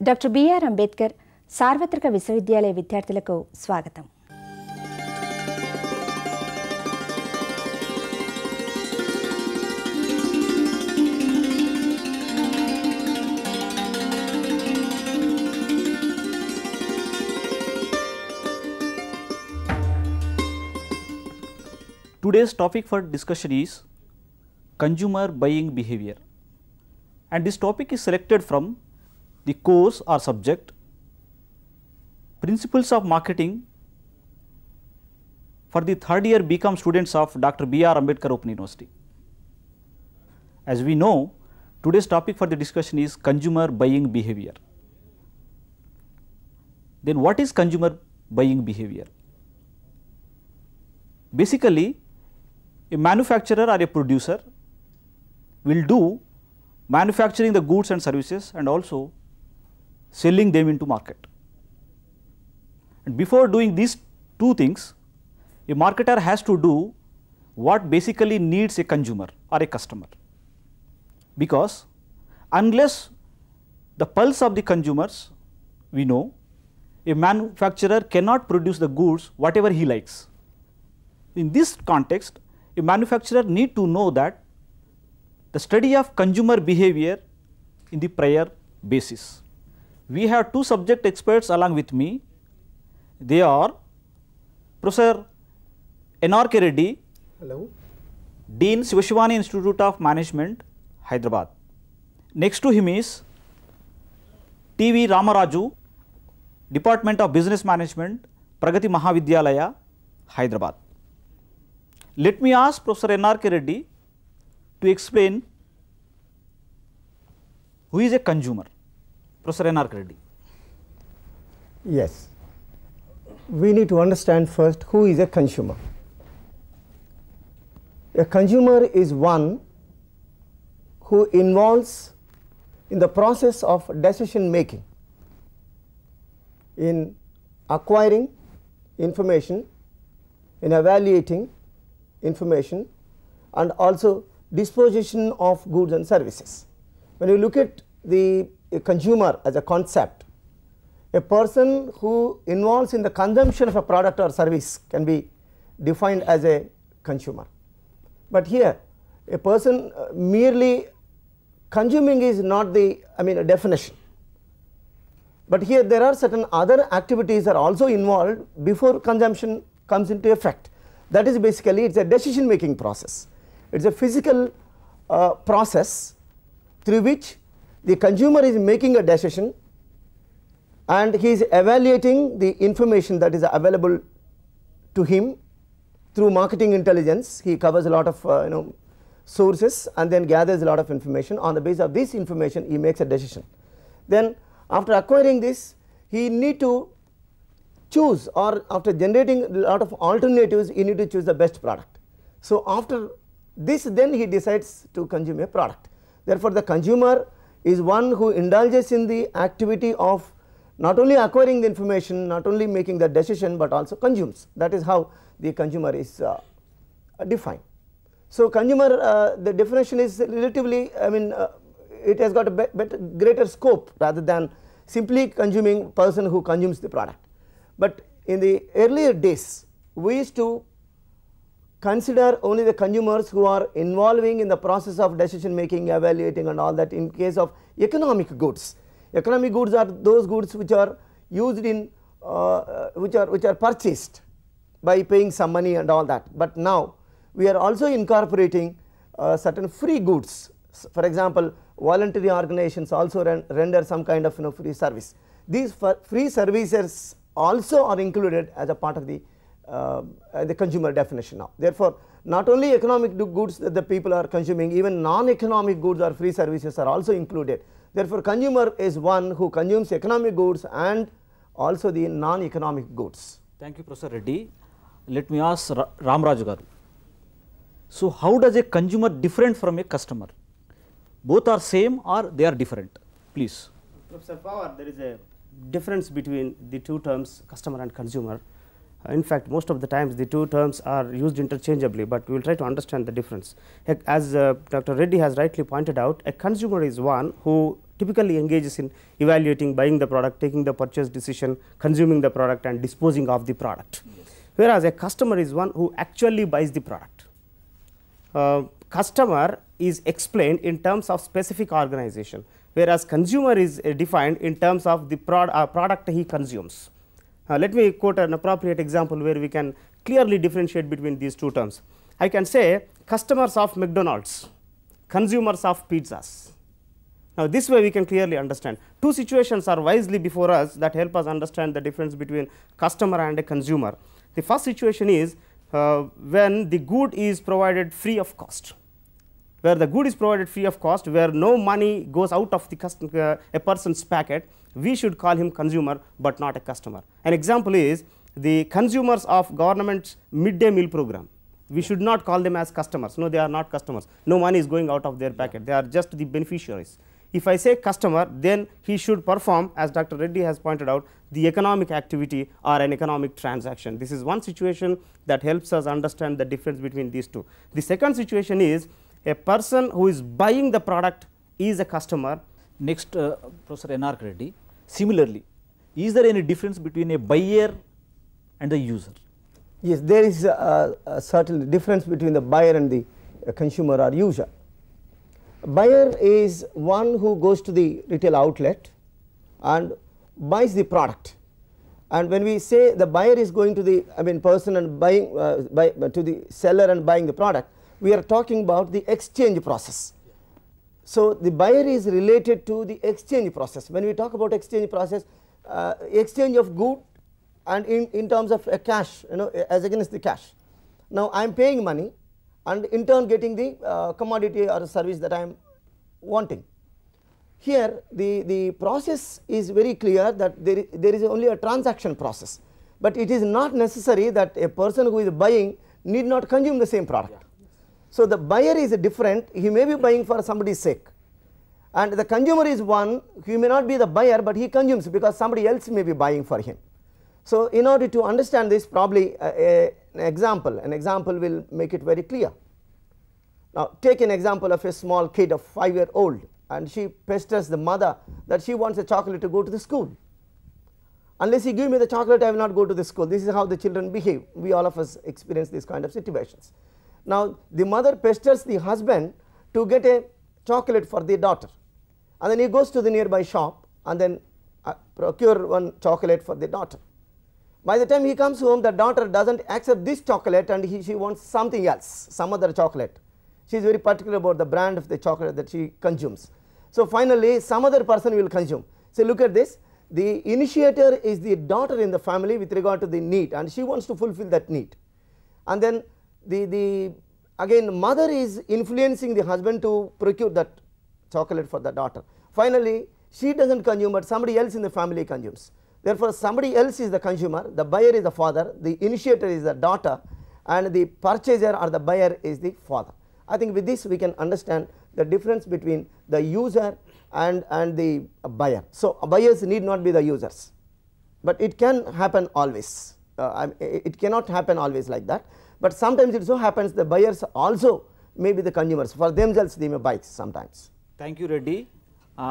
Doctor BR Ambedkar సార్వత్రిక విశ్వవిద్యాలయ విద్యార్థులకు స్వాగతం. Today's topic for discussion is consumer buying behavior, and this topic is selected from the course or subject Principles of Marketing for the third year BCom students of Dr. BR Ambedkar Open University. As we know, today's topic for the discussion is consumer buying behavior. Then what is consumer buying behavior? Basically, a manufacturer or a producer will do manufacturing the goods and services and also selling them into market. And before doing these two things, a marketer has to do what basically needs a consumer or a customer, because unless the pulse of the consumers we know, a manufacturer cannot produce the goods whatever he likes. In this context, a manufacturer need to know that the study of consumer behavior in the prior basis. We have two subject experts along with me. They are Professor N.R.K. Reddy. Hello. Dean, Jajmani Institute of Management, Hyderabad. Next to him is T.V. Ramaraju, Department of Business Management, Pragati Mahavidyalaya, Hyderabad. Let me ask Professor N.R.K. Reddy to explain who is a consumer. Professor N.R.K. Reddy. Yes, we need to understand first who is a consumer. A consumer is one who involves in the process of decision making, in acquiring information, in evaluating information, and also disposition of goods and services. When you look at the consumer as a concept, a person who involves in the consumption of a product or service can be defined as a consumer. But here a person merely consuming is not the a definition, but here there are certain other activities are also involved before consumption comes into effect. That is basically, it is a decision making process. It is a physical process through which the consumer is making a decision and he is evaluating the information that is available to him through marketing intelligence. He covers a lot of sources and then gathers a lot of information. On the basis of this information, he makes a decision. Then after acquiring this, he need to choose, or after generating a lot of alternatives, you need to choose the best product. So after this, then he decides to consume a product. Therefore, the consumer is one who indulges in the activity of not only acquiring the information, not only making the decision, but also consumes. That is how the consumer is defined. So consumer, the definition is relatively, it has got a greater scope rather than simply consuming person who consumes the product. But in the earlier days, we used to consider only the consumers who are involving in the process of decision making, evaluating and all that. In case of economic goods, economic goods are those goods which are used in which are purchased by paying some money and all that. But now we are also incorporating certain free goods. For example, voluntary organizations also render some kind of free service. These free services also are included as a part of the consumer definition now. Therefore, not only economic goods that the people are consuming, even non-economic goods or free services are also included. Therefore, consumer is one who consumes economic goods and also the non-economic goods. Thank you, Professor Reddy. Let me ask Ramaraju garu. So how does a consumer different from a customer? Both are same or they are different? Please. Professor Pawar, there is a difference between the two terms customer and consumer. In fact, most of the times the two terms are used interchangeably, but we will try to understand the difference. As Dr. Reddy has rightly pointed out, a consumer is one who typically engages in evaluating, buying the product, taking the purchase decision, consuming the product and disposing of the product. Yes. Whereas a customer is one who actually buys the product. Customer is explained in terms of specific organization, whereas consumer is defined in terms of the product he consumes. Let me quote an appropriate example where we can clearly differentiate between these two terms. I can say customers of McDonald's, consumers of pizzas. Now, this way we can clearly understand. Two situations are wisely before us that help us understand the difference between customer and a consumer. The first situation is when the good is provided free of cost. Where the good is provided free of cost, where no money goes out of the a person's pocket, we should call him consumer, but not a customer. An example is the consumers of government's midday meal program. We should not call them as customers. No, they are not customers. No money is going out of their pocket. They are just the beneficiaries. If I say customer, then he should perform, as Dr. Reddy has pointed out, the economic activity or an economic transaction. This is one situation that helps us understand the difference between these two. The second situation is a person who is buying the product is a customer. Next, Professor N.R. Reddy. Similarly, is there any difference between a buyer and the user? Yes, there is a certain difference between the buyer and the consumer or user. Buyer is one who goes to the retail outlet and buys the product. And when we say the buyer is going to the person and buying to the seller and buying the product, we are talking about the exchange process. So, the buyer is related to the exchange process. When we talk about exchange process, exchange of good and in terms of a cash, as against the cash. Now, I am paying money and in turn getting the commodity or service that I am wanting. Here the process is very clear that there is only a transaction process, but it is not necessary that a person who is buying need not consume the same product. So, the buyer is different, he may be buying for somebody's sake, and the consumer is one, he may not be the buyer, but he consumes because somebody else may be buying for him. So, in order to understand this, probably an example will make it very clear. Now, take an example of a small kid of 5-year-old and she pesters the mother that she wants a chocolate to go to the school. Unless you give me the chocolate, I will not go to the school. This is how the children behave. We all of us experience these kind of situations. Now, the mother pesters the husband to get a chocolate for the daughter, and then he goes to the nearby shop and then procure one chocolate for the daughter. By the time he comes home, the daughter does not accept this chocolate and she wants something else, some other chocolate. She is very particular about the brand of the chocolate that she consumes. So, finally, some other person will consume. So, look at this, the initiator is the daughter in the family with regard to the need, and she wants to fulfill that need. And then again mother is influencing the husband to procure that chocolate for the daughter. Finally, she does not consume, but somebody else in the family consumes. Therefore, somebody else is the consumer, the buyer is the father, the initiator is the daughter, and the purchaser or the buyer is the father. I think with this we can understand the difference between the user and the buyer. So, buyers need not be the users, but it can happen always. It cannot happen always like that, but sometimes it so happens the buyers also may be the consumers. For themselves they may buy sometimes. Thank you, Reddy.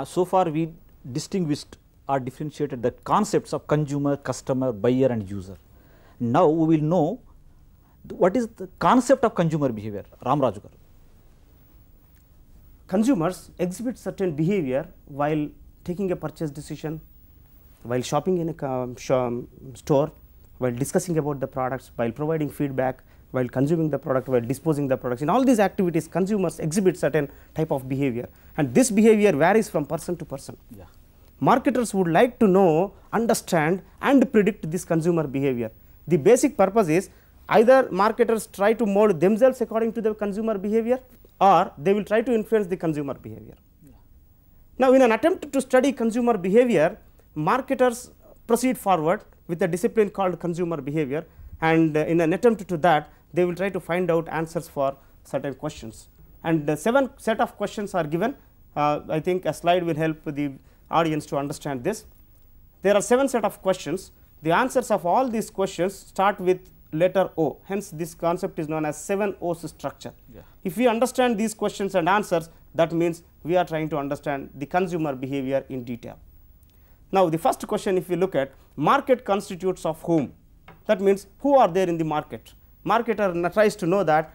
So far we distinguished or differentiated the concepts of consumer, customer, buyer and user. Now, we will know what is the concept of consumer behavior. Ramaraju garu. Consumers exhibit certain behavior while taking a purchase decision, while shopping in a store, while discussing about the products, while providing feedback, while consuming the product, while disposing the products. In all these activities, consumers exhibit certain type of behavior, and this behavior varies from person to person. Yeah. Marketers would like to know, understand and predict this consumer behavior. The basic purpose is either marketers try to mold themselves according to the consumer behavior, or they will try to influence the consumer behavior. Yeah. Now, in an attempt to study consumer behavior, marketers proceed forward with a discipline called consumer behavior, and in an attempt to that they will try to find out answers for certain questions, and 7 set of questions are given. I think a slide will help the audience to understand this. There are 7 set of questions. The answers of all these questions start with letter O, hence this concept is known as 7 O's structure. Yeah. If we understand these questions and answers, That means we are trying to understand the consumer behavior in detail. Now, the first question, if you look at market constitutes of whom, that means who are there in the market. Marketer tries to know that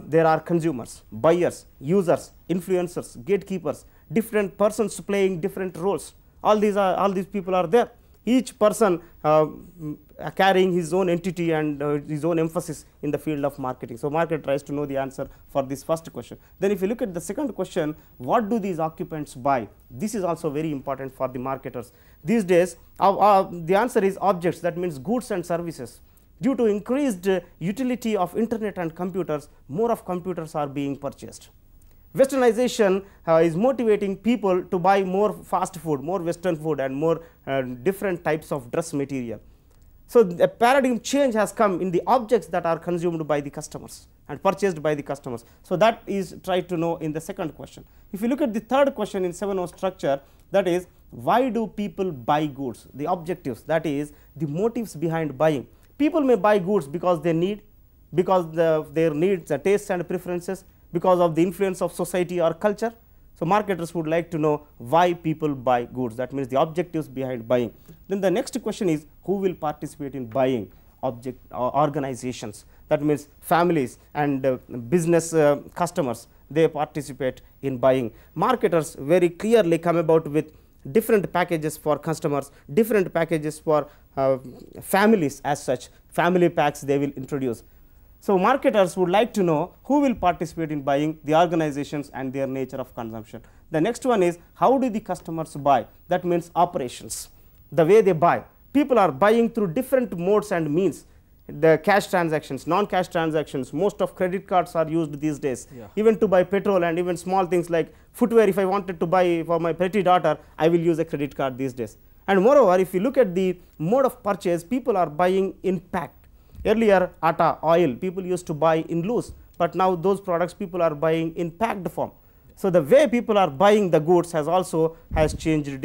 there are consumers, buyers, users, influencers, gatekeepers, different persons playing different roles. All these people are there. Each person carrying his own entity and his own emphasis in the field of marketing. So, market tries to know the answer for this first question. Then if you look at the second question, what do these occupants buy? This is also very important for the marketers. These days the answer is objects, that means goods and services. Due to increased utility of internet and computers, more of computers are being purchased. Westernization is motivating people to buy more fast food, more western food and more different types of dress material. So, a paradigm change has come in the objects that are consumed by the customers and purchased by the customers. So, that is tried to know in the second question. If you look at the third question in 7O structure, that is why do people buy goods, the objectives, that is the motives behind buying. People may buy goods because they need, because their needs, tastes and preferences, because of the influence of society or culture. So, marketers would like to know why people buy goods, that means the objectives behind buying. Then the next question is who will participate in buying, organizations, that means families and business customers, they participate in buying. Marketers very clearly come about with different packages for customers, different packages for families as such, family packs they will introduce. So, marketers would like to know who will participate in buying, the organizations and their nature of consumption. The next one is how do the customers buy, that means operations, the way they buy. People are buying through different modes and means, the cash transactions, non-cash transactions, most of credit cards are used these days, even to buy petrol and even small things like footwear. If I wanted to buy for my pretty daughter, I will use a credit card these days. And moreover, if you look at the mode of purchase, people are buying in packed. Earlier atta, oil, people used to buy in loose, but now those products people are buying in packed form. So, the way people are buying the goods has changed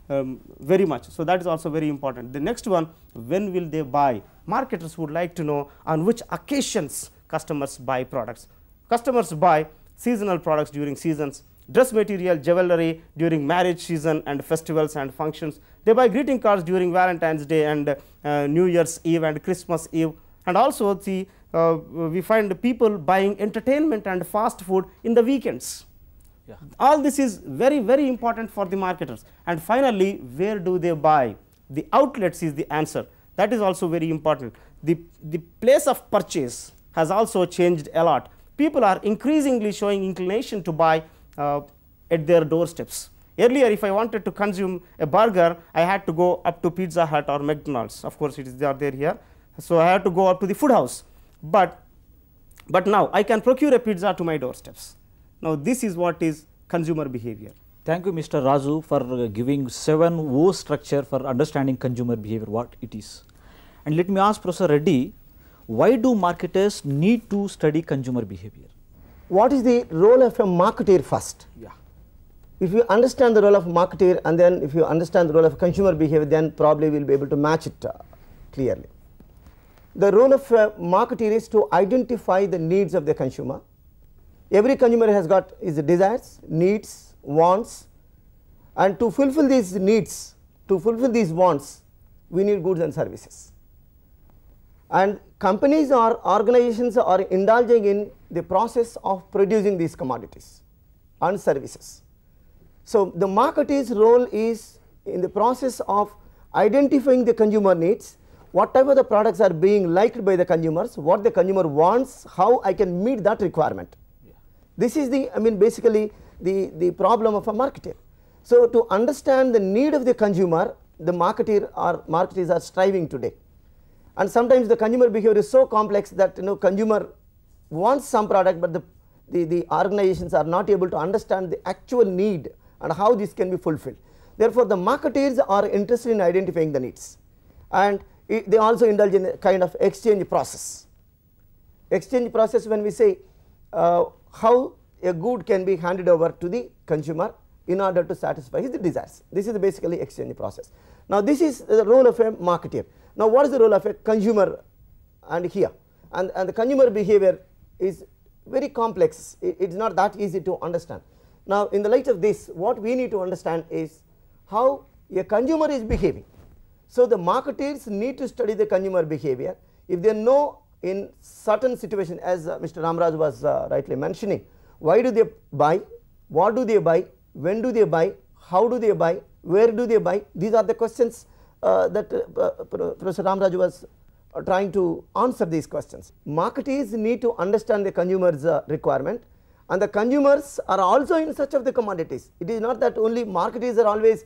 very much. So, that is also very important. The next one, when will they buy? Marketers would like to know on which occasions customers buy products. Customers buy seasonal products during seasons, dress material, jewelry during marriage season and festivals and functions. They buy greeting cards during Valentine's Day and New Year's Eve and Christmas Eve. And also we find people buying entertainment and fast food in the weekends. All this is very, very important for the marketers. And finally, where do they buy? The outlets is the answer. That is also very important. The place of purchase has also changed a lot. People are increasingly showing inclination to buy at their doorsteps. Earlier, if I wanted to consume a burger, I had to go up to Pizza Hut or McDonald's. Of course, they are there here. So, I had to go up to the food house. But now I can procure a pizza to my doorsteps. Now, this is what is consumer behavior. Thank you, Mr. Raju, for giving 7O structure for understanding consumer behavior, what it is. And let me ask Professor Reddy, why do marketers need to study consumer behavior? What is the role of a marketer first? If you understand the role of a marketer and then if you understand the role of consumer behavior, then probably we will be able to match it clearly. The role of a marketer is to identify the needs of the consumer. Every consumer has got his desires, needs, wants, and to fulfill these needs, to fulfill these wants, we need goods and services. And companies or organizations are indulging in the process of producing these commodities and services. So, the marketer's role is in the process of identifying the consumer needs, whatever the products are being liked by the consumers, what the consumer wants, how I can meet that requirement. This is basically the problem of a marketer. So, to understand the need of the consumer, the marketer or marketers are striving today. And sometimes the consumer behavior is so complex that consumer wants some product, but the organizations are not able to understand the actual need and how this can be fulfilled. Therefore, the marketers are interested in identifying the needs, and they also indulge in a kind of exchange process. Exchange process, when we say how a good can be handed over to the consumer in order to satisfy his desires. This is basically exchange process. Now, this is the role of a marketer. Now, what is the role of a consumer and here? And the consumer behavior is very complex, it is not that easy to understand. Now, in the light of this, what we need to understand is how a consumer is behaving. So, the marketers need to study the consumer behavior. If they know in certain situations, as Mr. Ramaraj was rightly mentioning, why do they buy, what do they buy, when do they buy, how do they buy, where do they buy, these are the questions that Professor Ramaraj was trying to answer these questions. Marketers need to understand the consumer's requirement, and the consumers are also in search of the commodities. It is not that only marketers are always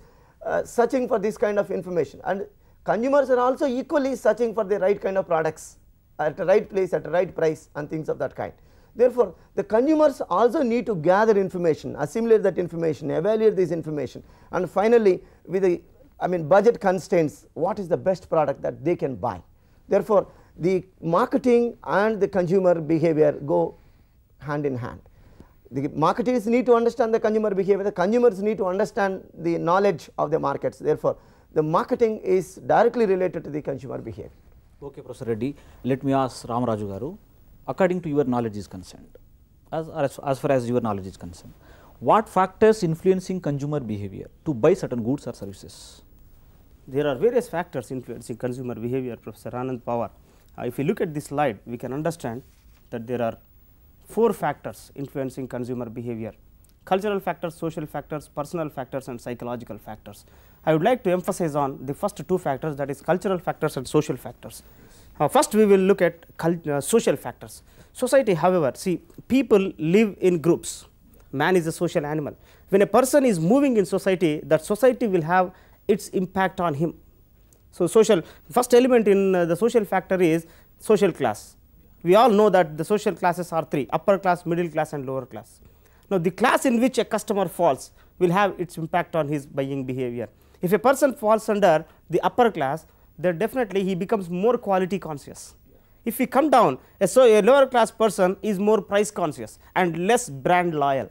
searching for this kind of information, and consumers are also equally searching for the right kind of products at the right place, at the right price, and things of that kind. Therefore, the consumers also need to gather information, assimilate that information, evaluate this information, and finally with the budget constraints, what is the best product that they can buy. Therefore, the marketing and the consumer behavior go hand in hand. The marketers need to understand the consumer behavior, the consumers need to understand the knowledge of the markets. Therefore, the marketing is directly related to the consumer behavior. Okay, Professor Reddy, let me ask Ramaraju Garu, according to your knowledge is concerned, as far as your knowledge is concerned, what factors influencing consumer behavior to buy certain goods or services? There are various factors influencing consumer behavior, Professor Anand, Pawar. If you look at this slide, we can understand that there are 4 factors influencing consumer behavior: cultural factors, social factors, personal factors, and psychological factors. I would like to emphasize on the first 2 factors, that is cultural factors and social factors. First we will look at social factors. Society, however, see, people live in groups. Man is a social animal. When a person is moving in society, that society will have its impact on him. So, first element in the social factor is social class. We all know that the social classes are 3: upper class, middle class, and lower class. Now, the class in which a customer falls will have its impact on his buying behavior. If a person falls under the upper class, then definitely he becomes more quality conscious. If we come down, a lower class person is more price conscious and less brand loyal.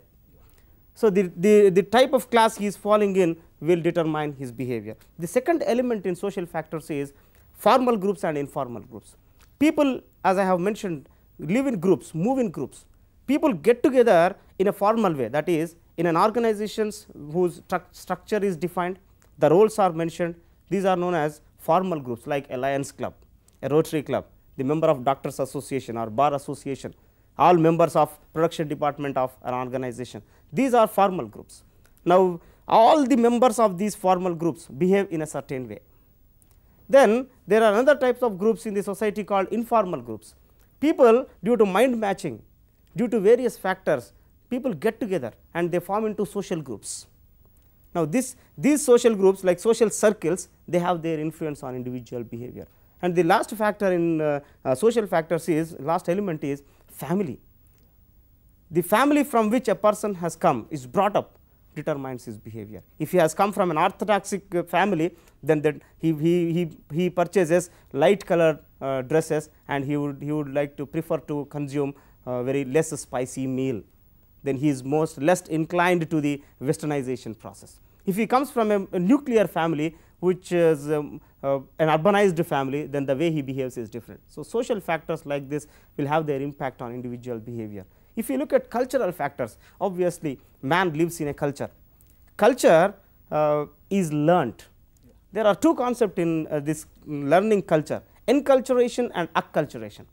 So, the type of class he is falling in will determine his behavior. The second element in social factors is formal groups and informal groups. People, as I have mentioned, live in groups, move in groups. People get together in a formal way, that is, in an organization whose structure is defined, the roles are mentioned. These are known as formal groups, like a Lions Club, a Rotary Club, the member of Doctors Association or Bar Association, all members of production department of an organization. These are formal groups. Now, all the members of these formal groups behave in a certain way. Then there are other types of groups in the society called informal groups. People, due to mind matching, due to various factors, people get together and they form into social groups. Now, these social groups, like social circles, they have their influence on individual behavior. And the last factor in social factors is, last element is family. The family from which a person has come, is brought up, determines his behavior. If he has come from an orthodox family, then he purchases light colored dresses, and he would like to prefer to consume very less spicy meal. Then he is less inclined to the westernization process. If he comes from a nuclear family, which is an urbanized family, then the way he behaves is different. So, social factors like this will have their impact on individual behavior. If you look at cultural factors, obviously man lives in a culture. Culture is learnt. There are 2 concepts in this learning culture: enculturation and acculturation.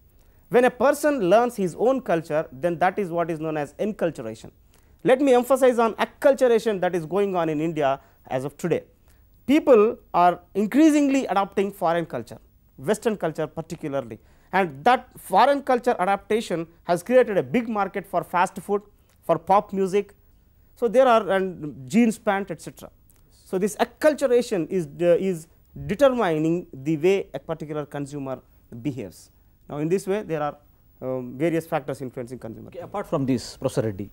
When a person learns his own culture, then that is what is known as enculturation. Let me emphasize on acculturation that is going on in India as of today. People are increasingly adopting foreign culture, Western culture particularly, and that foreign culture adaptation has created a big market for fast food, for pop music. So, there are jeans pant, etc. So, this acculturation is determining the way a particular consumer behaves. Now, in this way there are various factors influencing consumer. Okay, apart from this, Professor Reddy,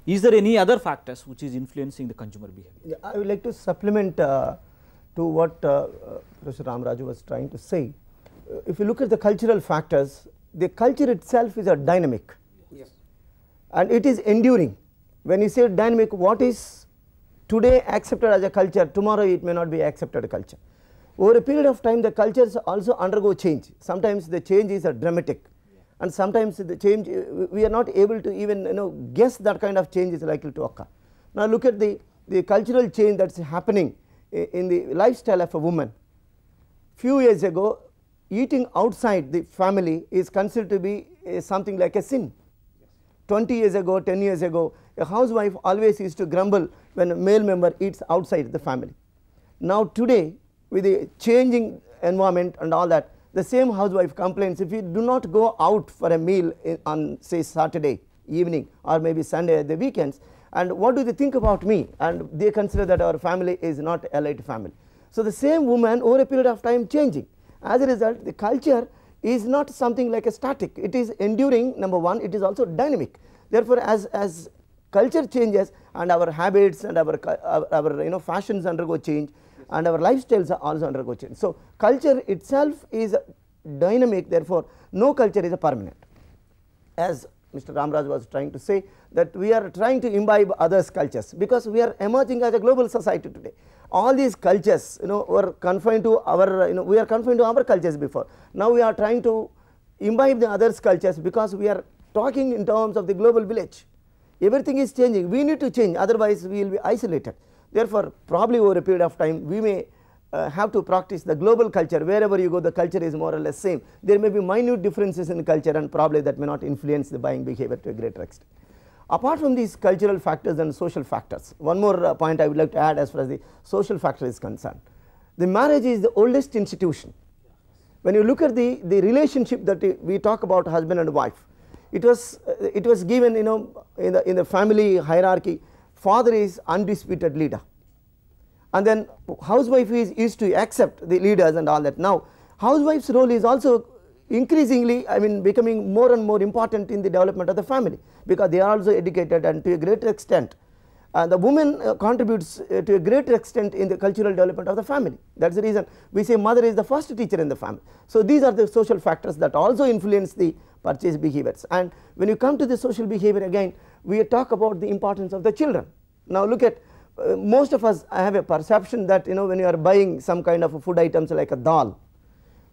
is there any other factors which is influencing the consumer behavior? Yeah, I would like to supplement to what Professor Ramaraju was trying to say. If you look at the cultural factors, the culture itself is a dynamic, Yes. and it is enduring. When you say dynamic, what is today accepted as a culture, tomorrow it may not be accepted a culture. Over a period of time, the cultures also undergo change. Sometimes the change is dramatic, and sometimes the change we are not able to even guess that kind of change is likely to occur. Now look at the cultural change that is happening in the lifestyle of a woman. Few years ago, eating outside the family is considered to be something like a sin. 20 years ago, 10 years ago, a housewife always used to grumble when a male member eats outside the family. Now today, with the changing environment and all that, the same housewife complains if you do not go out for a meal on say Saturday evening or maybe Sunday at the weekends, and what do they think about me, and they consider that our family is not a light family. So the same woman over a period of time changing. As a result, the culture is not something like a static, it is enduring. Number one, it is also dynamic. Therefore, as culture changes and our habits and our fashions undergo change, and our lifestyles are also undergo change. So culture itself is dynamic, therefore no culture is a permanent. As Mr. Ramraj was trying to say, that we are trying to imbibe others' cultures, because we are emerging as a global society today. All these cultures were confined to our we are confined to our cultures before. Now we are trying to imbibe the others' cultures, because we are talking in terms of the global village. Everything is changing, we need to change, otherwise we will be isolated. Therefore, probably over a period of time we may have to practice the global culture. Wherever you go, the culture is more or less same. There may be minute differences in culture, and probably that may not influence the buying behavior to a greater extent. Apart from these cultural factors and social factors, one more point I would like to add as far as the social factor is concerned. The marriage is the oldest institution. When you look at the relationship that we talk about, husband and wife, it was given in the family hierarchy. Father is undisputed leader, and then housewife is used to accept the leaders and all that. Now housewife's role is also increasingly becoming more and more important in the development of the family, because they are also educated, and to a greater extent the woman contributes to a greater extent in the cultural development of the family. That is the reason we say mother is the first teacher in the family. So these are the social factors that also influence the purchase behaviors. And when you come to the social behavior, again we talk about the importance of the children. Now look at most of us have a perception that when you are buying some kind of food items like a dal,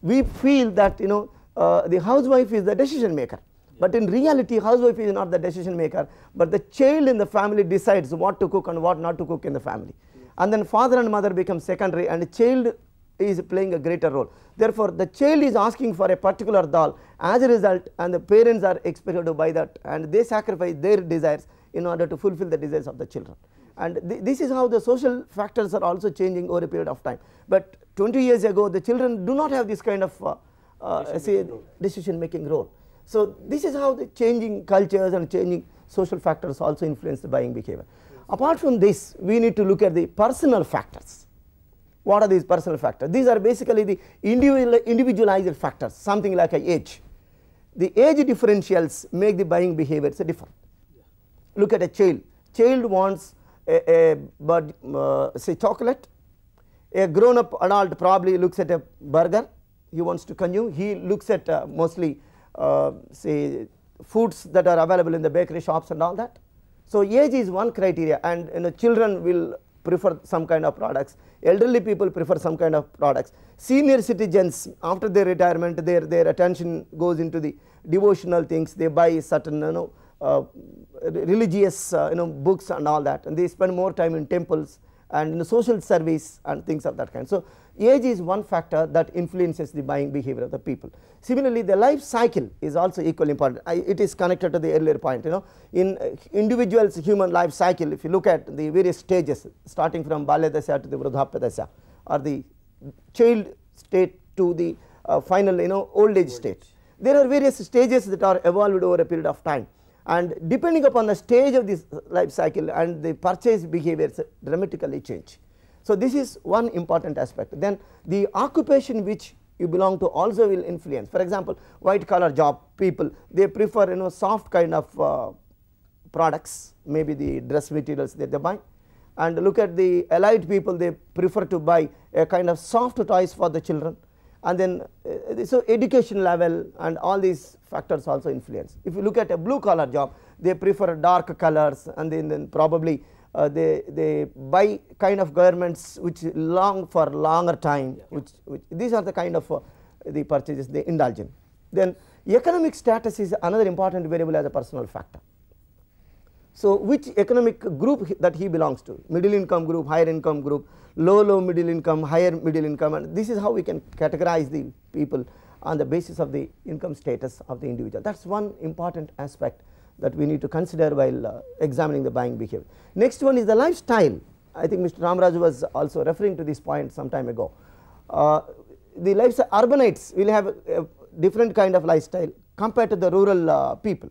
we feel that the housewife is the decision maker. But in reality, housewife is not the decision maker, but the child in the family decides what to cook and what not to cook in the family. And then father and mother become secondary, and the child is playing a greater role. Therefore, the child is asking for a particular dal as a result, and the parents are expected to buy that, and they sacrifice their desires in order to fulfill the desires of the children. And this is how the social factors are also changing over a period of time. But 20 years ago, the children do not have this kind of decision making role. So this is how the changing cultures and changing social factors also influence the buying behavior. Apart from this, we need to look at the personal factors. What are these personal factors? These are basically the individualized factors, something like age. The age differentials make the buying behaviors different. Look at a child. Child wants say chocolate. A grown up adult probably looks at a burger he wants to consume. He looks at mostly say foods that are available in the bakery shops and all that. So age is one criteria, and children will prefer some kind of products, elderly people prefer some kind of products, senior citizens after their retirement their attention goes into the devotional things. They buy certain religious books and all that, and they spend more time in temples and in the social service and things of that kind. So age is one factor that influences the buying behavior of the people. Similarly, the life cycle is also equally important. It is connected to the earlier point. In individuals' human life cycle, if you look at the various stages, starting from Balya Dasya to the Vruddhapya Dasya, or the child state to the final old age state, there are various stages that are evolved over a period of time. And depending upon the stage of this life cycle, and the purchase behaviors dramatically change. So this is one important aspect. Then the occupation which you belong to also will influence. For example, white collar job people, they prefer soft kind of products, maybe the dress materials that they buy. And look at the elite people, they prefer to buy a kind of soft toys for the children. And then so education level and all these factors also influence. If you look at a blue collar job, they prefer dark colors, and then probably they buy kind of garments which long for longer time, which these are the kind of the purchases they indulge in. Then Economic status is another important variable as a personal factor. So, which economic group that he belongs to, middle income group, higher income group, low middle income, higher middle income, and this is how we can categorize the people on the basis of the income status of the individual. That is one important aspect that we need to consider while examining the buying behavior. Next one is the lifestyle. I think Mr. Ramaraju was also referring to this point some time ago. The lifestyle, urbanites will have a different kind of lifestyle compared to the rural people.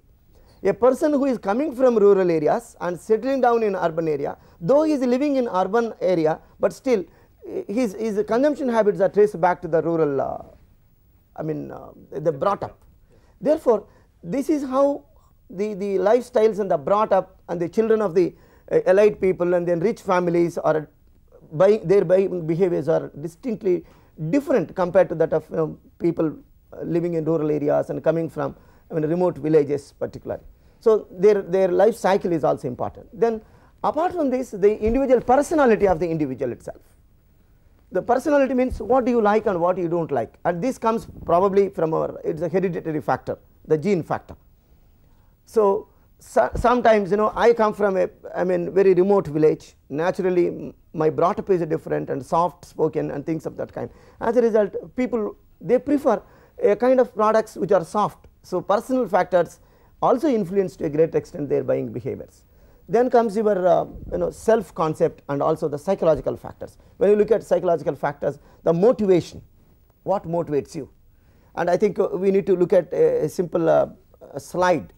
A person who is coming from rural areas and settling down in urban area, though he is living in urban area, but still his consumption habits are traced back to the rural, the brought up. Therefore, this is how the lifestyles and the brought up and the children of the elite people and then rich families are their buying behaviors are distinctly different compared to that of people living in rural areas and coming from remote villages particularly. So, their life cycle is also important. Then apart from this, the individual personality of the individual itself. The personality means what do you like and what you do not like, and this comes probably from it is a hereditary factor, the gene factor. So, sometimes I come from a very remote village, naturally my brought up is different and soft spoken and things of that kind. As a result, people they prefer a kind of products which are soft. So, personal factors also influence to a great extent their buying behaviors. Then comes your self concept and also the psychological factors. When you look at psychological factors, the motivation, what motivates you, and I think we need to look at a simple slide.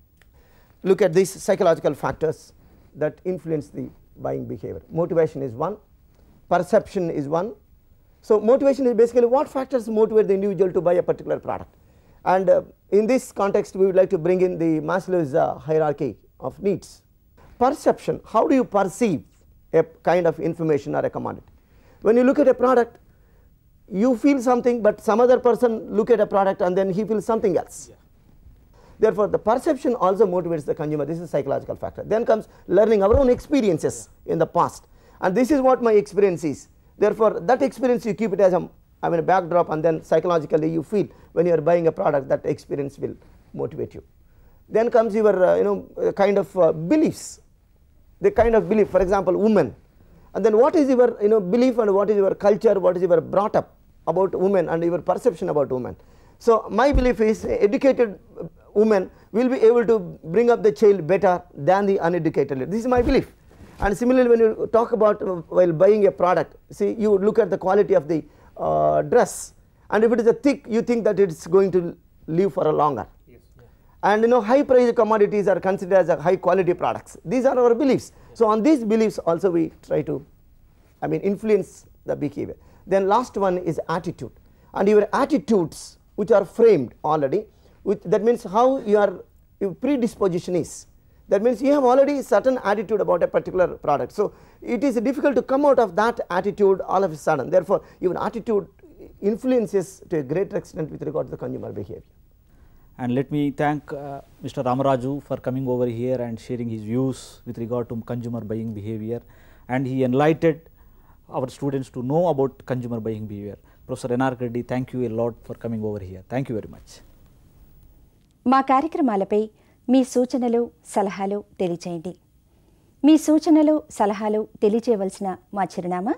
Look at these psychological factors that influence the buying behavior. Motivation is one, perception is one. So, motivation is basically what factors motivate the individual to buy a particular product, and in this context we would like to bring in the Maslow's hierarchy of needs. Perception, how do you perceive a kind of information or a commodity? When you look at a product, you feel something, but some other person look at a product and then he feels something else. Yeah. Therefore, the perception also motivates the consumer. This is a psychological factor. Then comes learning our own experiences in the past, and this is what my experience is. Therefore, that experience you keep it as a backdrop, and then psychologically you feel when you are buying a product that experience will motivate you. Then comes your kind of beliefs, the kind of belief, for example, women, and then what is your belief and what is your culture, what is your brought up about women and your perception about women. So, my belief is educated women will be able to bring up the child better than the uneducated. This is my belief. And similarly, when you talk about while buying a product, see, you look at the quality of the dress, and if it is a thick, you think that it is going to live for a longer. Yes. And high price commodities are considered as a high quality products. These are our beliefs. Yes. So, on these beliefs also we try to influence the behavior. Then last one is attitude, and your attitudes which are framed already, that means how your predisposition is. That means you have already certain attitude about a particular product. So, it is difficult to come out of that attitude all of a sudden. Therefore, your attitude influences to a great extent with regard to the consumer behavior. And let me thank Mr. Ramaraju for coming over here and sharing his views with regard to consumer buying behavior, and he enlightened our students to know about consumer buying behavior. Professor N.R. Reddy, thank you a lot for coming over here. Thank you very much. మా కార్యక్రమాలపై మీ సూచనలు సలహాలు తెలియజేయండి. మీ సూచనలు సలహాలు తెలియజేయవలసిన మా చిరునామా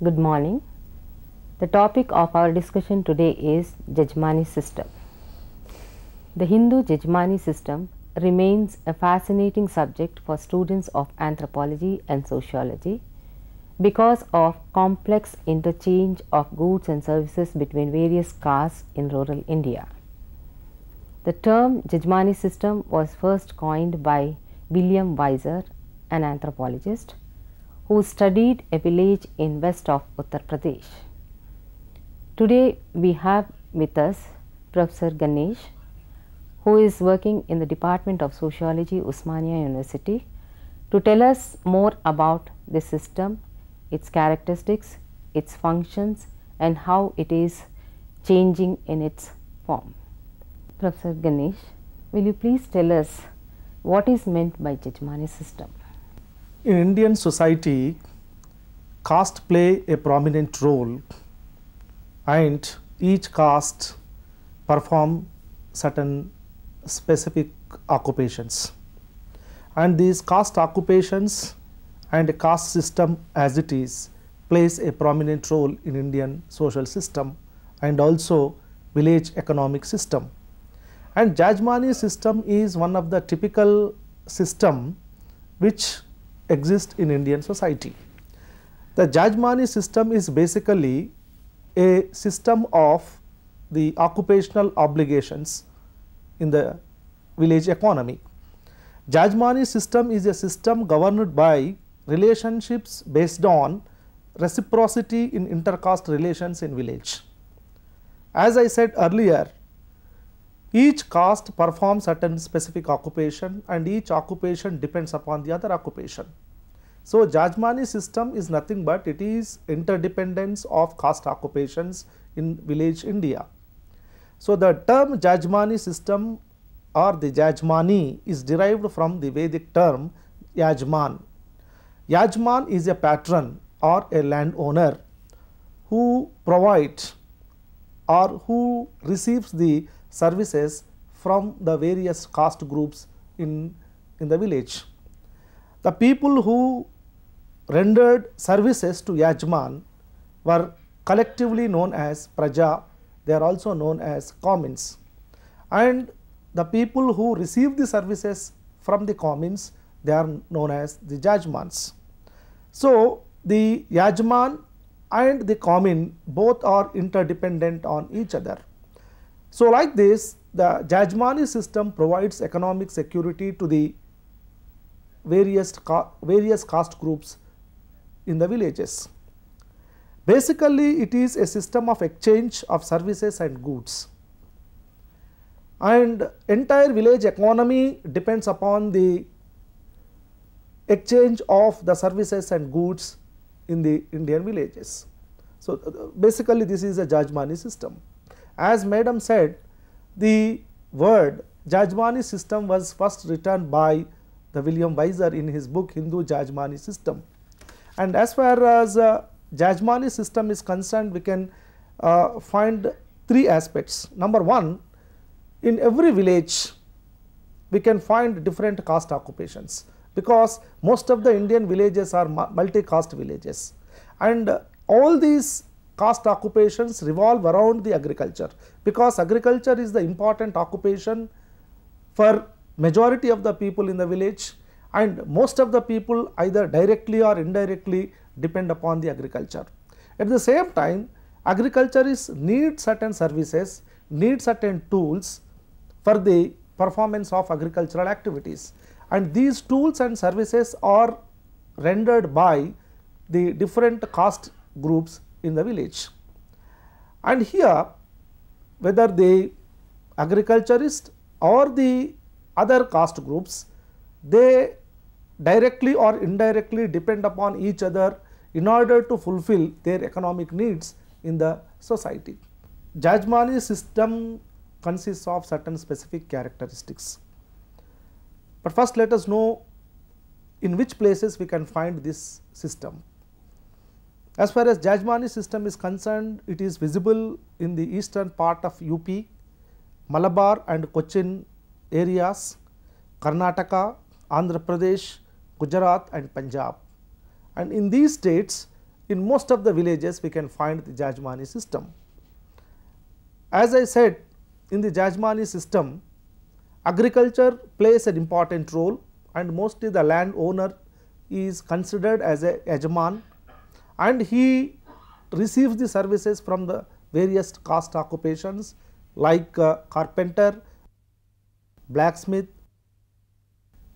Good morning. The topic of our discussion today is Jajmani system. The Hindu Jajmani system remains a fascinating subject for students of anthropology and sociology because of complex interchange of goods and services between various castes in rural India. The term Jajmani system was first coined by William Weiser, an anthropologist who studied a village in west of Uttar Pradesh. Today we have with us Professor Ganesh, who is working in the Department of Sociology, Osmania University, to tell us more about this system, its characteristics, its functions, and how it is changing in its form. Professor Ganesh, will you please tell us what is meant by Jajmani system? In Indian society, caste play a prominent role, and each caste perform certain specific occupations, and these caste occupations and caste system as it is plays a prominent role in Indian social system and also village economic system. And Jajmani system is one of the typical system which exists in Indian society. The Jajmani system is basically a system of the occupational obligations in the village economy. Jajmani system is a system governed by relationships based on reciprocity in intercaste relations in village. As I said earlier, each caste performs certain specific occupation and each occupation depends upon the other occupation. So, Jajmani system is nothing but it is interdependence of caste occupations in village India. So, the term Jajmani system or the Jajmani is derived from the Vedic term Yajman. Yajman is a patron or a landowner who provides or who receives the services from the various caste groups in the village. The people who rendered services to Yajman were collectively known as Praja. They are also known as commons, and the people who receive the services from the commons, they are known as the Jajmans. So, the Yajman and the common both are interdependent on each other. So, like this, the Jajmani system provides economic security to the various caste groups in the villages. Basically, it is a system of exchange of services and goods, and entire village economy depends upon the exchange of the services and goods in the Indian villages. So, basically this is a Jajmani system. As Madam said, the word Jajmani system was first written by the William Weiser in his book Hindu Jajmani system, and as far as Jajmani system is concerned, we can find three aspects. Number one, in every village we can find different caste occupations, because most of the Indian villages are multi-caste villages, and all these caste occupations revolve around the agriculture, because agriculture is the important occupation for majority of the people in the village, and most of the people either directly or indirectly depend upon the agriculture. At the same time, agriculture needs certain services, needs certain tools for the performance of agricultural activities, and these tools and services are rendered by the different caste groups in the village. And here, whether the agriculturist or the other caste groups, they directly or indirectly depend upon each other in order to fulfill their economic needs in the society. Jajmani system consists of certain specific characteristics, but first let us know in which places we can find this system. As far as Jajmani system is concerned, it is visible in the eastern part of UP, Malabar and Cochin areas, Karnataka, Andhra Pradesh, Gujarat and Punjab, and in these states in most of the villages we can find the Jajmani system. As I said, in the Jajmani system agriculture plays an important role, and mostly the landowner is considered as a Yajman, and he receives the services from the various caste occupations like carpenter, blacksmith,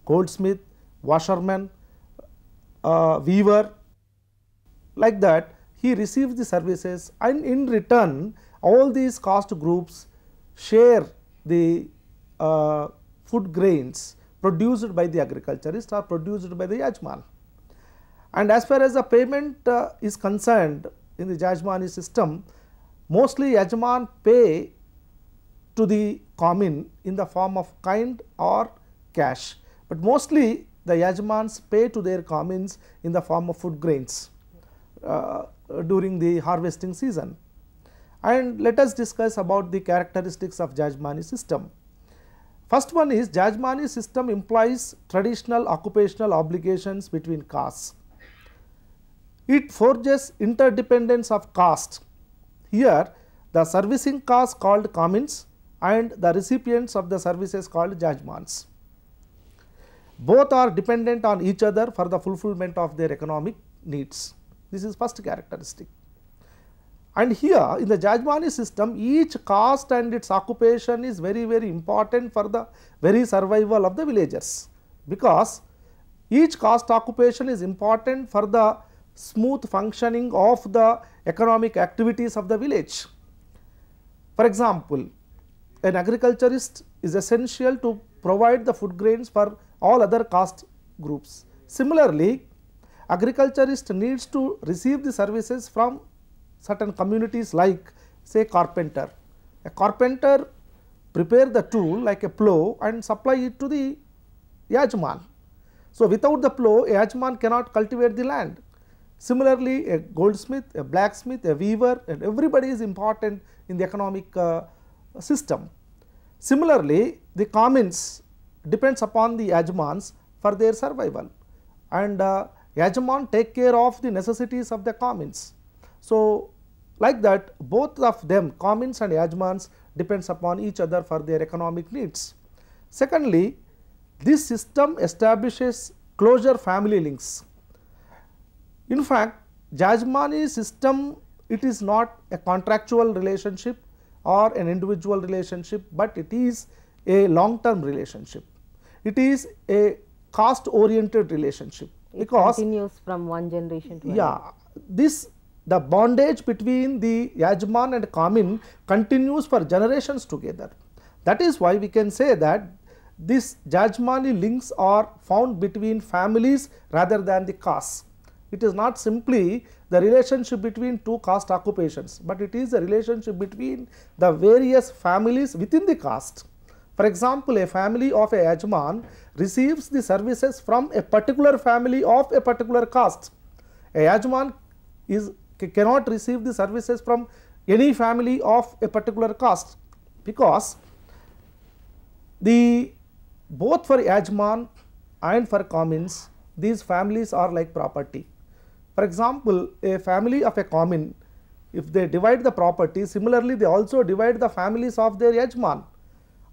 goldsmith, washerman, weaver. Like that, he receives the services, and in return all these caste groups share the food grains produced by the agriculturist or produced by the Jajman. And as far as the payment is concerned, in the Jajmani system, mostly Yajman pay to the commune in the form of kind or cash, but mostly the Yajmans pay to their communes in the form of food grains during the harvesting season. And let us discuss about the characteristics of Jajmani system. First one is, Jajmani system implies traditional occupational obligations between castes. It forges interdependence of caste. Here the servicing caste called communes and the recipients of the services called Jajmans. Both are dependent on each other for the fulfillment of their economic needs. This is first characteristic. And here in the Jajmani system, each caste and its occupation is very, very important for the very survival of the villagers, because each caste occupation is important for the smooth functioning of the economic activities of the village. For example, an agriculturist is essential to provide the food grains for all other caste groups. Similarly, agriculturist needs to receive the services from certain communities like say carpenter. A carpenter prepare the tool like a plough and supply it to the Yajman. So, without the plough, a Yajman cannot cultivate the land. Similarly, a goldsmith, a blacksmith, a weaver, and everybody is important in the economic system. Similarly, the communes depends upon the Yajmans for their survival, and Yajman take care of the necessities of the communes. So, like that, both of them, communes and Yajmans, depends upon each other for their economic needs. Secondly, this system establishes closer family links. In fact, Jajmani system, it is not a contractual relationship or an individual relationship, but it is a long term relationship. It is a caste oriented relationship, because it continues from one generation to another. The bondage between the Yajman and commune continues for generations together. That is why we can say that these Jajmani links are found between families rather than the castes. It is not simply the relationship between two caste occupations, but it is a relationship between the various families within the caste. For example, a family of a Yajman receives the services from a particular family of a particular caste. A Yajman cannot receive the services from any family of a particular caste, because both for Yajman and for communes, these families are like property. For example, a family of a commune, if they divide the property, similarly they also divide the families of their Yajman,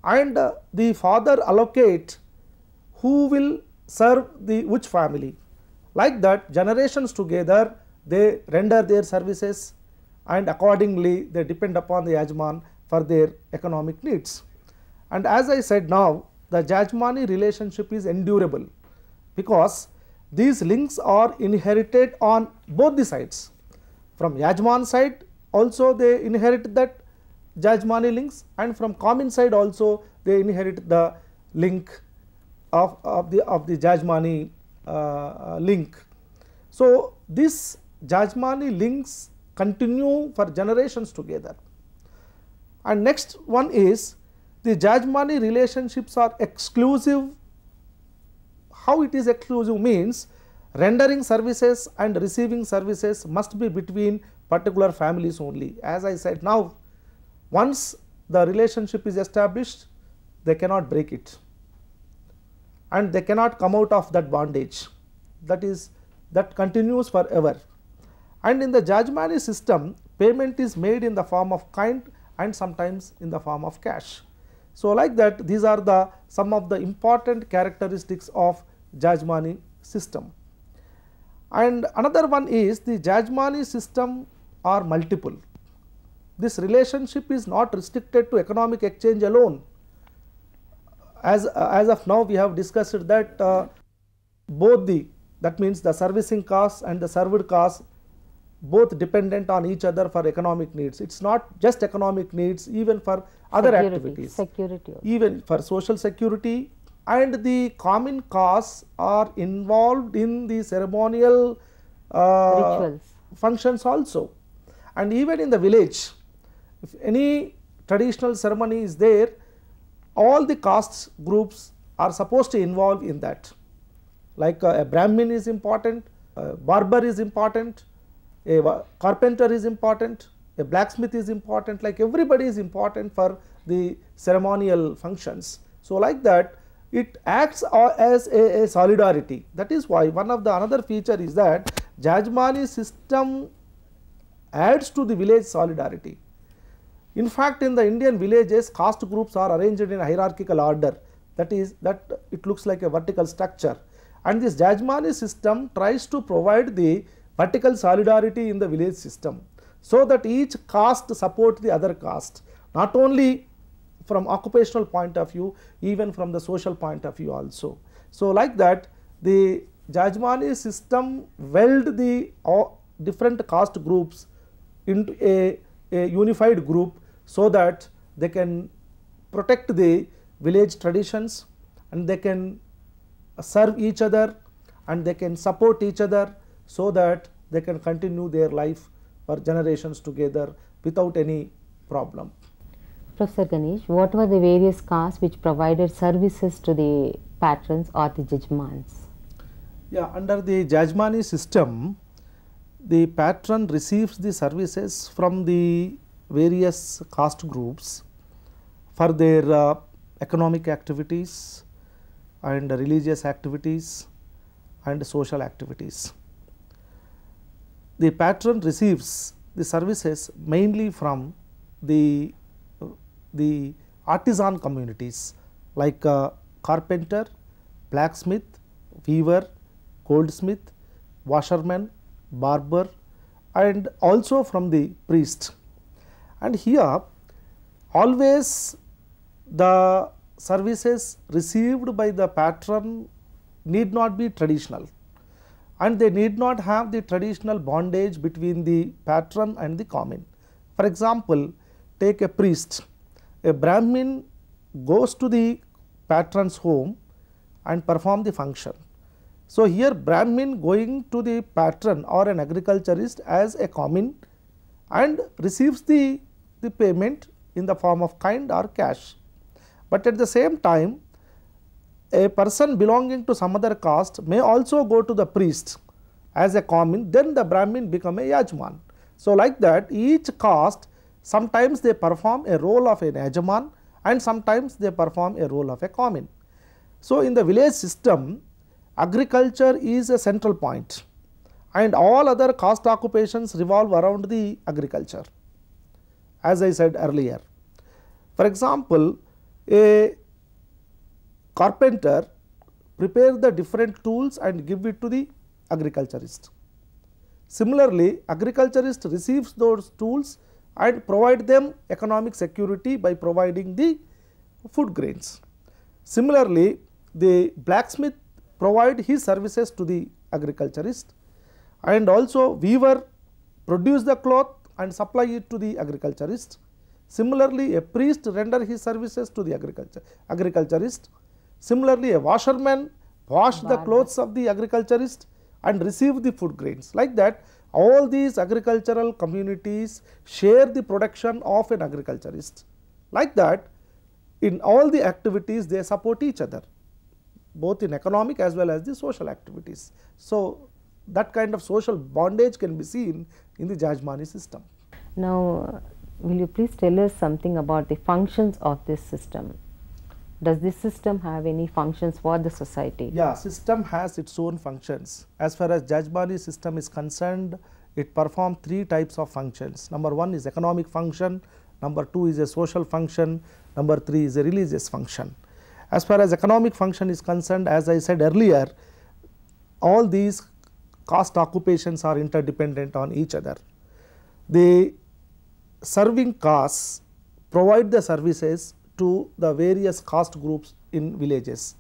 and the father allocate who will serve the which family. Like that, generations together they render their services, and accordingly they depend upon the Yajman for their economic needs. And as I said now, the Jajmani relationship is endurable, because these links are inherited on both the sides. From Yajman side also they inherit that Jajmani links, and from commune side also they inherit the link of the Jajmani link. So, this Jajmani links continue for generations together. And next one is, the Jajmani relationships are exclusive. How it is exclusive means, rendering services and receiving services must be between particular families only. As I said now, once the relationship is established, they cannot break it, and they cannot come out of that bondage. That continues forever. And in the Jajmani system, payment is made in the form of kind and sometimes in the form of cash. So, like that, these are the some of the important characteristics of Jajmani system. And another one is the Jajmani system are multiple. This relationship is not restricted to economic exchange alone. As of now, we have discussed that both that means the servicing costs and the served costs both dependent on each other for economic needs. It is not just economic needs, even for other activities, security also. Even for social security, and the common costs are involved in the ceremonial Rituals. functions also. And even in the village, if any traditional ceremony is there, all the caste groups are supposed to involve in that. Like a Brahmin is important, a barber is important, a carpenter is important, a blacksmith is important, like everybody is important for the ceremonial functions. So, like that, it acts as a solidarity. That is why one of the another feature is that Jajmani system adds to the village solidarity. In fact, in the Indian villages, caste groups are arranged in a hierarchical order, that is that it looks like a vertical structure, and this Jajmani system tries to provide the vertical solidarity in the village system, so that each caste support the other caste, not only from occupational point of view, even from the social point of view also. So, like that, the Jajmani system weld the different caste groups into a unified group, so that they can protect the village traditions, and they can serve each other, and they can support each other, so that they can continue their life for generations together without any problem. Professor Ganesh, what were the various castes which provided services to the patrons or the Jajmans? Yeah, under the Jajmani system, the patron receives the services from the various caste groups for their economic activities and religious activities and social activities. The patron receives the services mainly from the artisan communities, like carpenter, blacksmith, weaver, goldsmith, washerman, barber, and also from the priest. And here always the services received by the patron need not be traditional, and they need not have the traditional bondage between the patron and the common. For example, take a priest. A Brahmin goes to the patron's home and perform the function. So, here Brahmin going to the patron or an agriculturist as a common and receives the payment in the form of kind or cash. But at the same time, a person belonging to some other caste may also go to the priest as a common, then the Brahmin become a Yajman. So, like that, each caste sometimes they perform a role of an Yajman and sometimes they perform a role of a common. So, in the village system, agriculture is a central point and all other caste occupations revolve around the agriculture, as I said earlier. For example, a carpenter prepare the different tools and give it to the agriculturist. Similarly, agriculturist receives those tools and provide them economic security by providing the food grains. Similarly, the blacksmith provide his services to the agriculturist, and also weaver produce the cloth and supply it to the agriculturist. Similarly, a priest render his services to the agriculturist. Similarly, a washerman wash the clothes of the agriculturist and receive the food grains. Like that, all these agricultural communities share the production of an agriculturist. Like that, in all the activities they support each other, both in economic as well as the social activities. So, that kind of social bondage can be seen in the Jajmani system. Now, will you please tell us something about the functions of this system? Does this system have any functions for the society? Yeah, system has its own functions. As far as Jajmani system is concerned, it performs 3 types of functions. Number 1 is economic function, number 2 is a social function, number 3 is a religious function. As far as economic function is concerned, as I said earlier, all these caste occupations are interdependent on each other. The serving castes provide the services to the various caste groups in villages.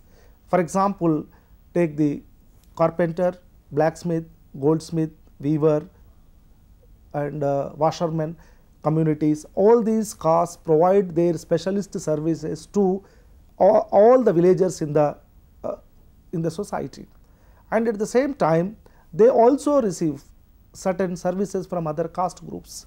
For example, take the carpenter, blacksmith, goldsmith, weaver and washerman communities. All these castes provide their specialist services to all the villagers in the society, and at the same time they also receive certain services from other caste groups.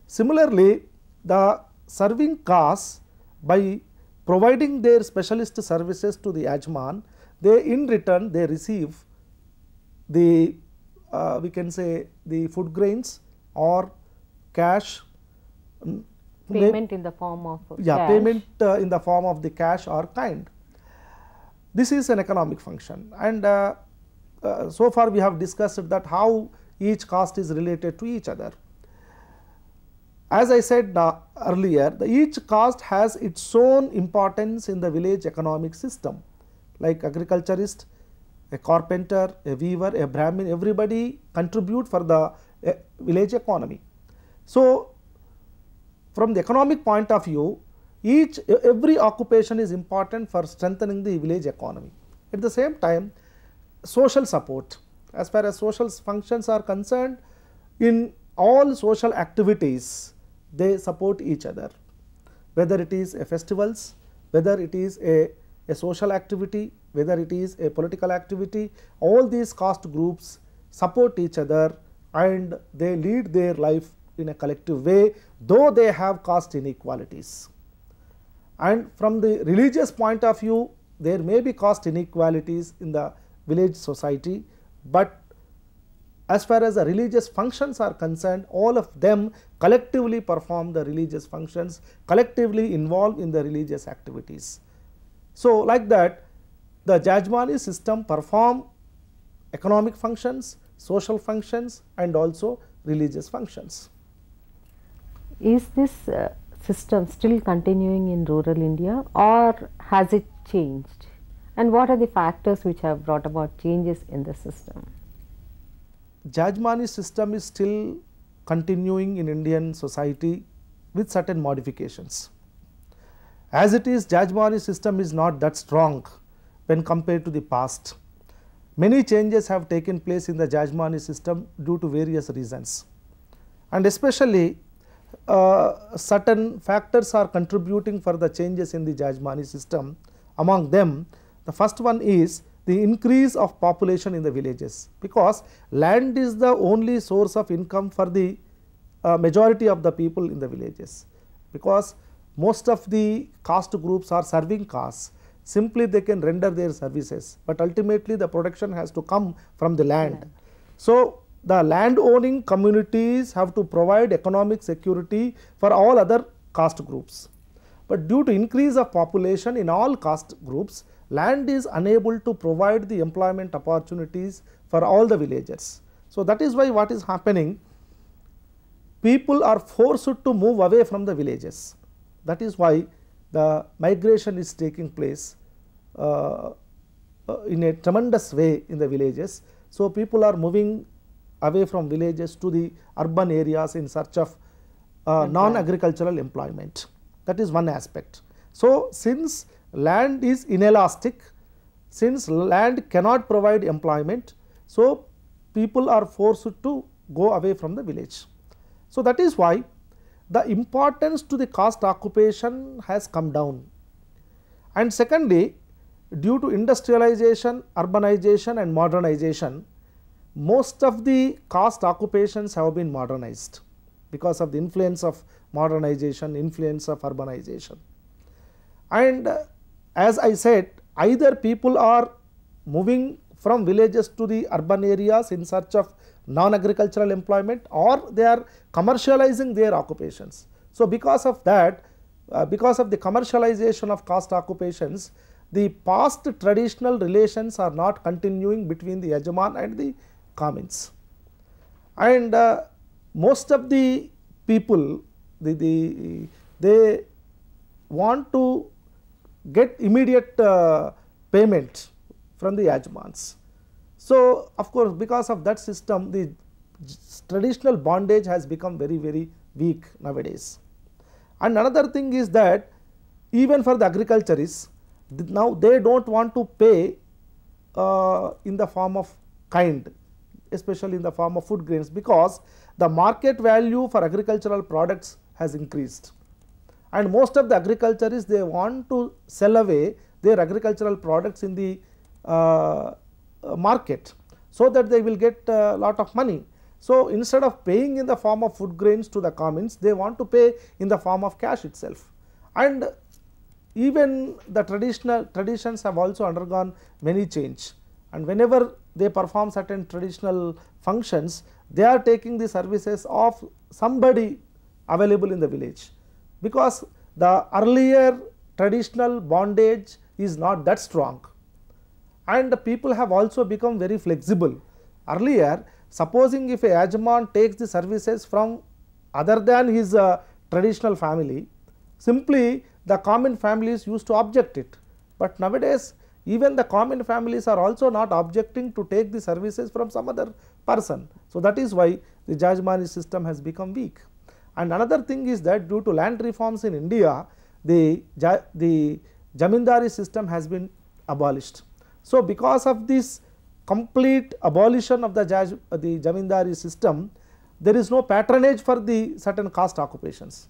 Similarly, the serving castes, by providing their specialist services to the Jajman, they in return they receive the we can say the food grains or cash, payment in the form of cash. Payment in the form of the cash or kind. This is an economic function, and so far we have discussed that how each caste is related to each other. As I said earlier, each caste has its own importance in the village economic system, like agriculturist, a carpenter, a weaver, a Brahmin, everybody contribute for the village economy. So, from the economic point of view, every occupation is important for strengthening the village economy. At the same time, social support, as far as social functions are concerned, in all social activities they support each other, whether it is a festivals, whether it is a social activity, whether it is a political activity, all these caste groups support each other and they lead their life in a collective way, though they have caste inequalities. And from the religious point of view, there may be caste inequalities in the village society, but as far as the religious functions are concerned, all of them collectively perform the religious functions, collectively involved in the religious activities. So, like that, the Jajmani system perform economic functions, social functions and also religious functions. Is this system still continuing in rural India or has it changed? And what are the factors which have brought about changes in the system? Jajmani system is still continuing in Indian society with certain modifications. As it is, Jajmani system is not that strong when compared to the past. Many changes have taken place in the Jajmani system due to various reasons, and especially certain factors are contributing for the changes in the Jajmani system. Among them, the first one is the increase of population in the villages, because land is the only source of income for the majority of the people in the villages, because most of the caste groups are serving castes. Simply they can render their services, but ultimately the production has to come from the land. So, the land owning communities have to provide economic security for all other caste groups, but due to increase of population in all caste groups, land is unable to provide the employment opportunities for all the villagers. So, that is why what is happening, people are forced to move away from the villages. That is why the migration is taking place in a tremendous way in the villages. So, people are moving away from villages to the urban areas in search of non-agricultural employment. That is one aspect. So, since land is inelastic, since land cannot provide employment, so people are forced to go away from the village. So, that is why the importance to the caste occupation has come down. And secondly, due to industrialization, urbanization and modernization, most of the caste occupations have been modernized because of the influence of modernization, influence of urbanization. And as I said, either people are moving from villages to the urban areas in search of non-agricultural employment, or they are commercializing their occupations. So, because of that, because of the commercialization of caste occupations, the past traditional relations are not continuing between the Yajman and the Kamins. And most of the people they want to get immediate payment from the Yajmans. So, of course, because of that system the traditional bondage has become very weak nowadays. And another thing is that even for the agriculturists, now they do not want to pay in the form of kind, especially in the form of food grains, because the market value for agricultural products has increased, and most of the agriculturists they want to sell away their agricultural products in the market, so that they will get a lot of money. So, instead of paying in the form of food grains to the commons, they want to pay in the form of cash itself. And even the traditions have also undergone many change, and whenever they perform certain traditional functions, they are taking the services of somebody available in the village, because the earlier traditional bondage is not that strong, and the people have also become very flexible. Earlier, supposing if a Yajman takes the services from other than his traditional family, simply the common families used to object it, but nowadays even the common families are also not objecting to take the services from some other person. So, that is why the Jajmani system has become weak. And another thing is that due to land reforms in India, the Jamindari system has been abolished. So, because of this complete abolition of the Jamindari system, there is no patronage for the certain caste occupations,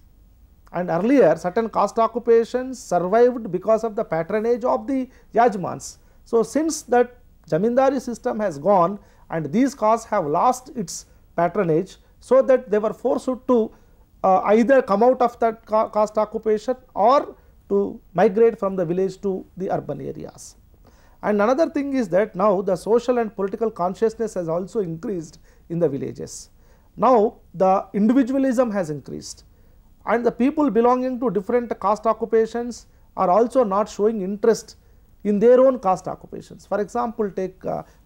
and earlier certain caste occupations survived because of the patronage of the Yajmans. So, since that Jamindari system has gone and these castes have lost its patronage, so that they were forced to either come out of that caste occupation or to migrate from the village to the urban areas. And another thing is that now the social and political consciousness has also increased in the villages. Now, the individualism has increased, and the people belonging to different caste occupations are also not showing interest in their own caste occupations. For example, take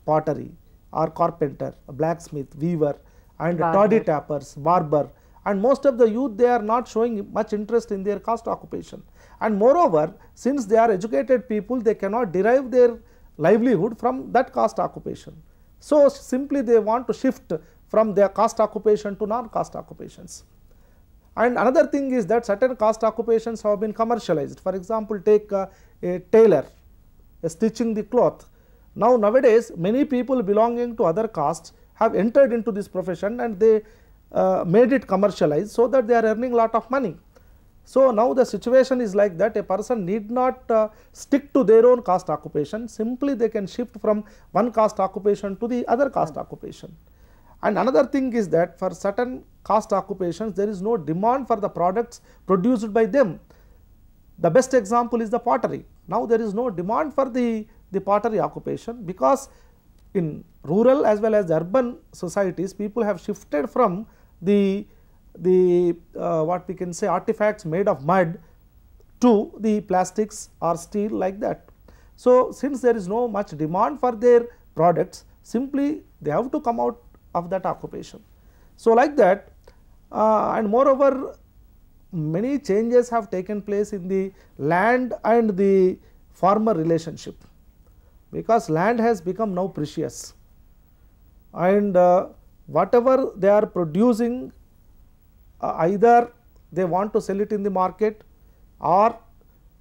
pottery or carpenter, blacksmith, weaver, and toddy tappers, barber, and most of the youth they are not showing much interest in their caste occupation. And moreover, since they are educated people, they cannot derive their livelihood from that caste occupation. So, simply they want to shift from their caste occupation to non-caste occupations. And another thing is that certain caste occupations have been commercialized. For example, take a tailor, stitching the cloth. Now, nowadays many people belonging to other castes have entered into this profession, and they made it commercialized, so that they are earning lot of money. So, now the situation is like that a person need not stick to their own caste occupation, simply they can shift from one caste occupation to the other caste occupation. And another thing is that for certain caste occupations there is no demand for the products produced by them. The best example is the pottery. Now, there is no demand for the pottery occupation, because in rural as well as the urban societies people have shifted from the what we can say artifacts made of mud to the plastics or steel like that. So, since there is no much demand for their products, simply they have to come out of that occupation. So, like that, and moreover many changes have taken place in the land and the farmer relationship, because land has become now precious, and whatever they are producing, either they want to sell it in the market or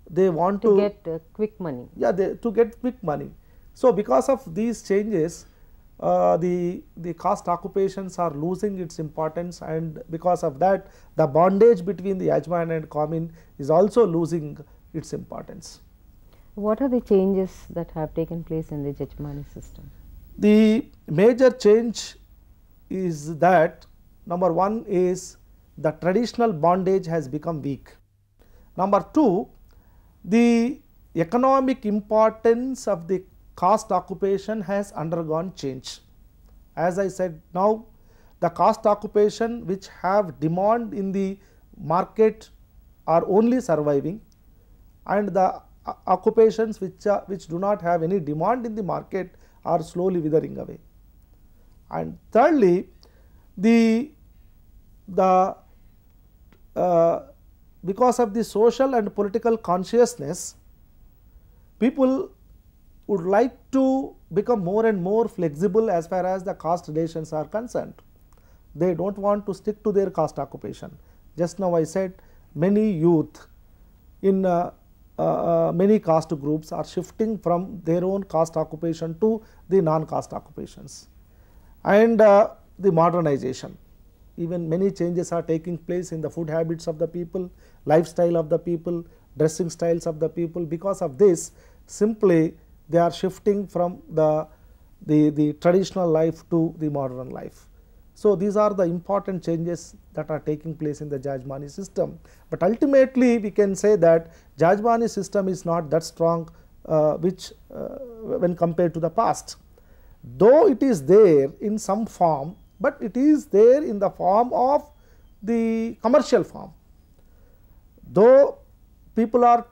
they want to get quick money. Yeah, to get quick money. So, because of these changes, the caste occupations are losing its importance, and because of that the bondage between the Yajman and common is also losing its importance. What are the changes that have taken place in the Jajmani system? The major change is that number one is the traditional bondage has become weak. Number two, the economic importance of the caste occupation has undergone change. As I said, now the caste occupation which have demand in the market are only surviving, and the occupations which do not have any demand in the market are slowly withering away. And thirdly, the the because of the social and political consciousness, people would like to become more and more flexible as far as the caste relations are concerned. They do not want to stick to their caste occupation. Just now I said many youth in many caste groups are shifting from their own caste occupation to the non-caste occupations. And the modernization, even many changes are taking place in the food habits of the people, lifestyle of the people, dressing styles of the people. Because of this, simply they are shifting from the traditional life to the modern life. So, these are the important changes that are taking place in the Jajmani system, but ultimately we can say that Jajmani system is not that strong when compared to the past, though it is there in some form, but it is there in the form of the commercial form. Though people are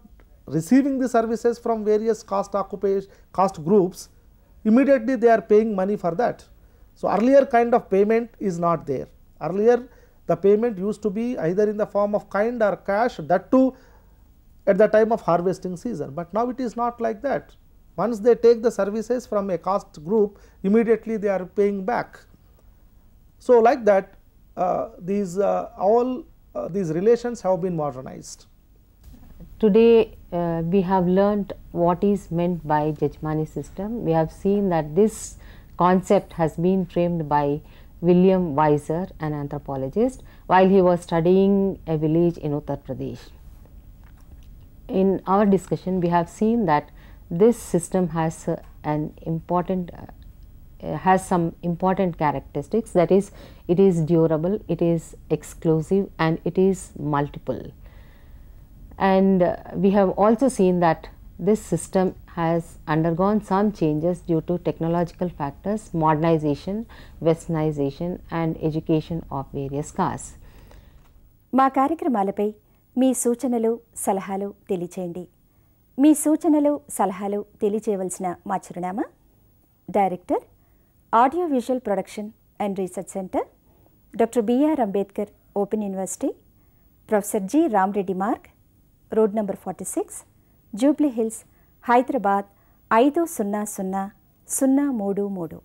receiving the services from various caste groups, immediately they are paying money for that. So, earlier kind of payment is not there. Earlier the payment used to be either in the form of kind or cash, that too at the time of harvesting season, but now it is not like that. Once they take the services from a caste group, immediately they are paying back. So, like that these relations have been modernized. Today we have learnt what is meant by Jajmani system. We have seen that this concept has been framed by William Weiser, an anthropologist, while he was studying a village in Uttar Pradesh. In our discussion, we have seen that this system has some important characteristics, that is, it is durable, it is exclusive, and it is multiple. And we have also seen that this system has undergone some changes due to technological factors, modernization, westernization, and education of various castes. మా కార్యక్రమాలపై మీ సూచనలు సలహాలు తెలియచేయండి. మీ సూచనలు సలహాలు తెలియచేయవలసిన మా చిరునామా: director, audio visual production and research centre, doctor BR Ambedkar open university, professor G. Rama Reddy Marg, road number 46, Jubilee hills, Hyderabad 500003.